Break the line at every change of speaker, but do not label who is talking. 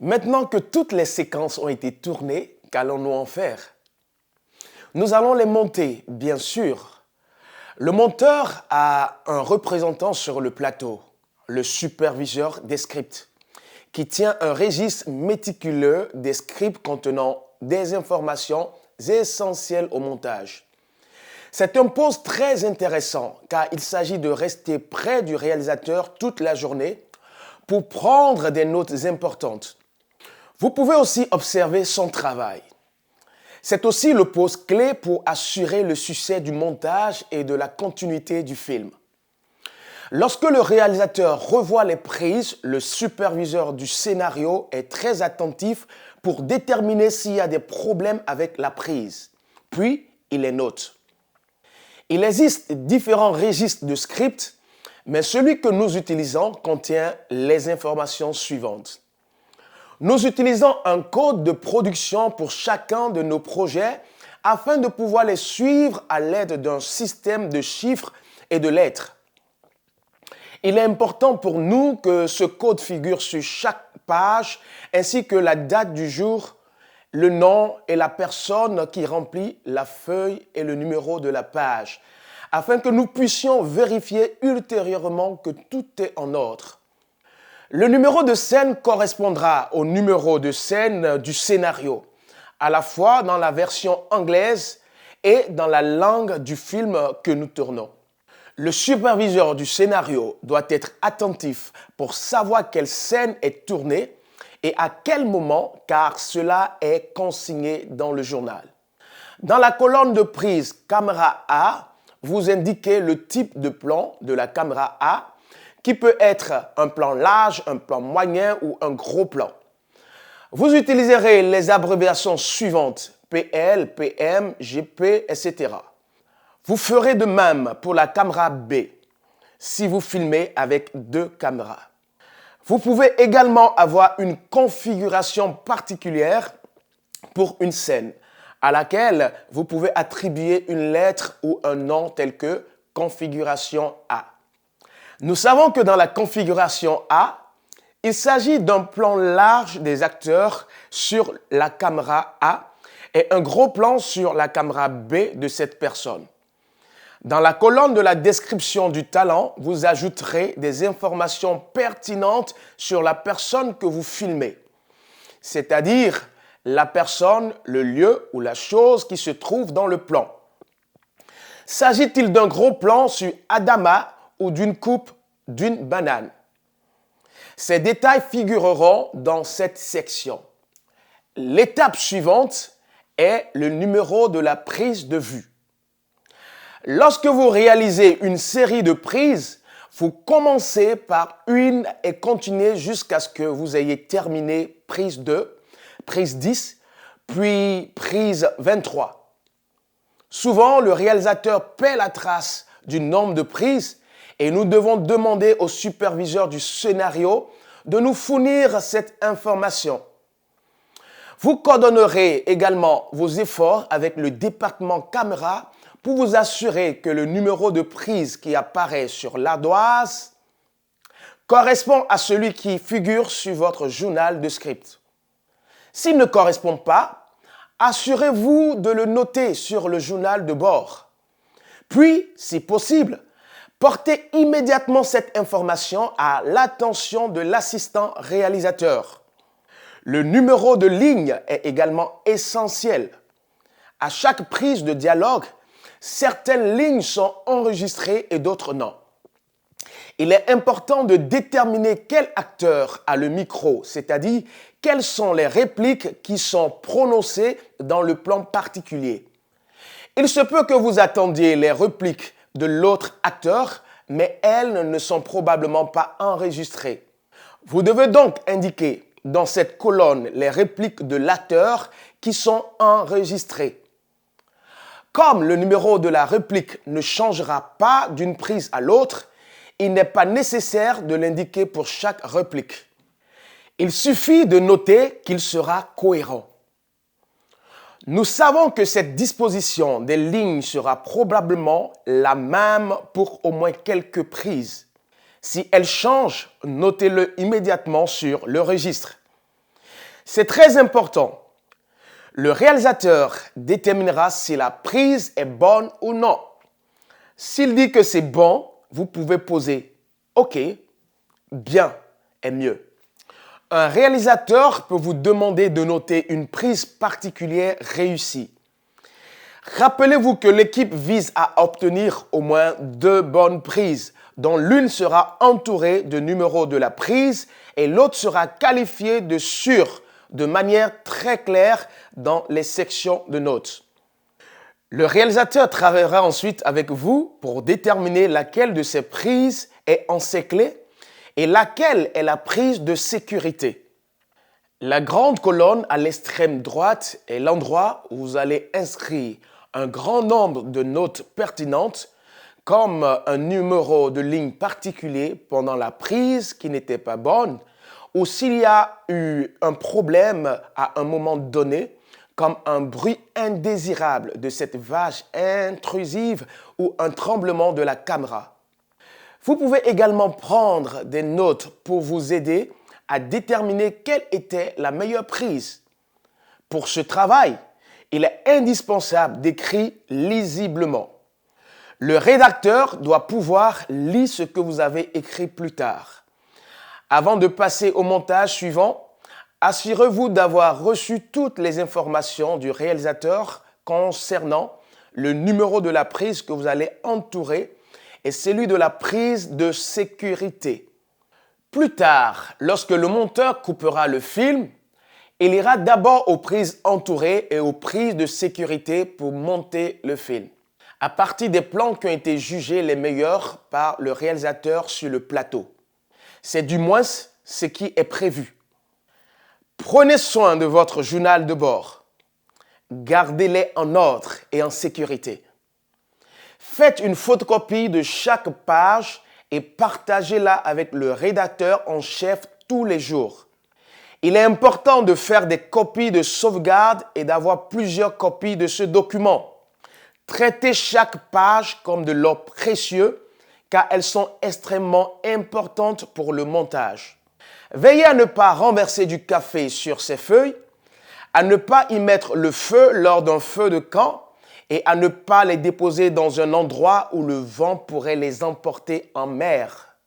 Maintenant que toutes les séquences ont été tournées, qu'allons-nous en faire? Nous allons les monter, bien sûr. Le monteur a un représentant sur le plateau, le superviseur des scripts, qui tient un registre méticuleux des scripts contenant des informations essentielles au montage. C'est un poste très intéressant car il s'agit de rester près du réalisateur toute la journée pour prendre des notes importantes. Vous pouvez aussi observer son travail. C'est aussi le poste clé pour assurer le succès du montage et de la continuité du film. Lorsque le réalisateur revoit les prises, le superviseur du scénario est très attentif pour déterminer s'il y a des problèmes avec la prise. Puis, il les note. Il existe différents registres de script, mais celui que nous utilisons contient les informations suivantes. Nous utilisons un code de production pour chacun de nos projets afin de pouvoir les suivre à l'aide d'un système de chiffres et de lettres. Il est important pour nous que ce code figure sur chaque page ainsi que la date du jour, le nom et la personne qui remplit la feuille et le numéro de la page, afin que nous puissions vérifier ultérieurement que tout est en ordre. Le numéro de scène correspondra au numéro de scène du scénario, à la fois dans la version anglaise et dans la langue du film que nous tournons. Le superviseur du scénario doit être attentif pour savoir quelle scène est tournée et à quel moment, car cela est consigné dans le journal. Dans la colonne de prise caméra A, vous indiquez le type de plan de la caméra A, qui peut être un plan large, un plan moyen ou un gros plan. Vous utiliserez les abréviations suivantes, PL, PM, GP, etc. Vous ferez de même pour la caméra B, si vous filmez avec deux caméras. Vous pouvez également avoir une configuration particulière pour une scène, à laquelle vous pouvez attribuer une lettre ou un nom tel que configuration A. Nous savons que dans la configuration A, il s'agit d'un plan large des acteurs sur la caméra A et un gros plan sur la caméra B de cette personne. Dans la colonne de la description du talent, vous ajouterez des informations pertinentes sur la personne que vous filmez, c'est-à-dire la personne, le lieu ou la chose qui se trouve dans le plan. S'agit-il d'un gros plan sur Adama ou d'une coupe d'une banane? Ces détails figureront dans cette section. L'étape suivante est le numéro de la prise de vue. Lorsque vous réalisez une série de prises, vous commencez par une et continuez jusqu'à ce que vous ayez terminé prise 2, prise 10, puis prise 23. Souvent, le réalisateur paie la trace du nombre de prises et nous devons demander au superviseur du scénario de nous fournir cette information. Vous coordonnerez également vos efforts avec le département caméra pour vous assurer que le numéro de prise qui apparaît sur l'ardoise correspond à celui qui figure sur votre journal de script. S'il ne correspond pas, assurez-vous de le noter sur le journal de bord. Puis, si possible, portez immédiatement cette information à l'attention de l'assistant réalisateur. Le numéro de ligne est également essentiel. À chaque prise de dialogue, certaines lignes sont enregistrées et d'autres non. Il est important de déterminer quel acteur a le micro, c'est-à-dire quelles sont les répliques qui sont prononcées dans le plan particulier. Il se peut que vous attendiez les répliques de l'autre acteur, mais elles ne sont probablement pas enregistrées. Vous devez donc indiquer dans cette colonne les répliques de l'acteur qui sont enregistrées. Comme le numéro de la réplique ne changera pas d'une prise à l'autre, il n'est pas nécessaire de l'indiquer pour chaque réplique. Il suffit de noter qu'il sera cohérent. Nous savons que cette disposition des lignes sera probablement la même pour au moins quelques prises. Si elle change, notez-le immédiatement sur le registre. C'est très important. Le réalisateur déterminera si la prise est bonne ou non. S'il dit que c'est bon, vous pouvez poser « OK, bien est mieux ». Un réalisateur peut vous demander de noter une prise particulière réussie. Rappelez-vous que l'équipe vise à obtenir au moins 2 bonnes prises, dont l'une sera entourée de numéros de la prise et l'autre sera qualifiée de sûre de manière très claire dans les sections de notes. Le réalisateur travaillera ensuite avec vous pour déterminer laquelle de ces prises est encerclée et laquelle est la prise de sécurité. La grande colonne à l'extrême droite est l'endroit où vous allez inscrire un grand nombre de notes pertinentes comme un numéro de ligne particulier pendant la prise qui n'était pas bonne ou s'il y a eu un problème à un moment donné comme un bruit indésirable de cette vache intrusive ou un tremblement de la caméra. Vous pouvez également prendre des notes pour vous aider à déterminer quelle était la meilleure prise. Pour ce travail, il est indispensable d'écrire lisiblement. Le rédacteur doit pouvoir lire ce que vous avez écrit plus tard. Avant de passer au montage suivant, assurez-vous d'avoir reçu toutes les informations du réalisateur concernant le numéro de la prise que vous allez entourer et celui de la prise de sécurité. Plus tard, lorsque le monteur coupera le film, il ira d'abord aux prises entourées et aux prises de sécurité pour monter le film, à partir des plans qui ont été jugés les meilleurs par le réalisateur sur le plateau. C'est du moins ce qui est prévu. Prenez soin de votre journal de bord. Gardez-les en ordre et en sécurité. Faites une photocopie de chaque page et partagez-la avec le rédacteur en chef tous les jours. Il est important de faire des copies de sauvegarde et d'avoir plusieurs copies de ce document. Traitez chaque page comme de l'or précieux car elles sont extrêmement importantes pour le montage. Veillez à ne pas renverser du café sur ces feuilles, à ne pas y mettre le feu lors d'un feu de camp et à ne pas les déposer dans un endroit où le vent pourrait les emporter en mer.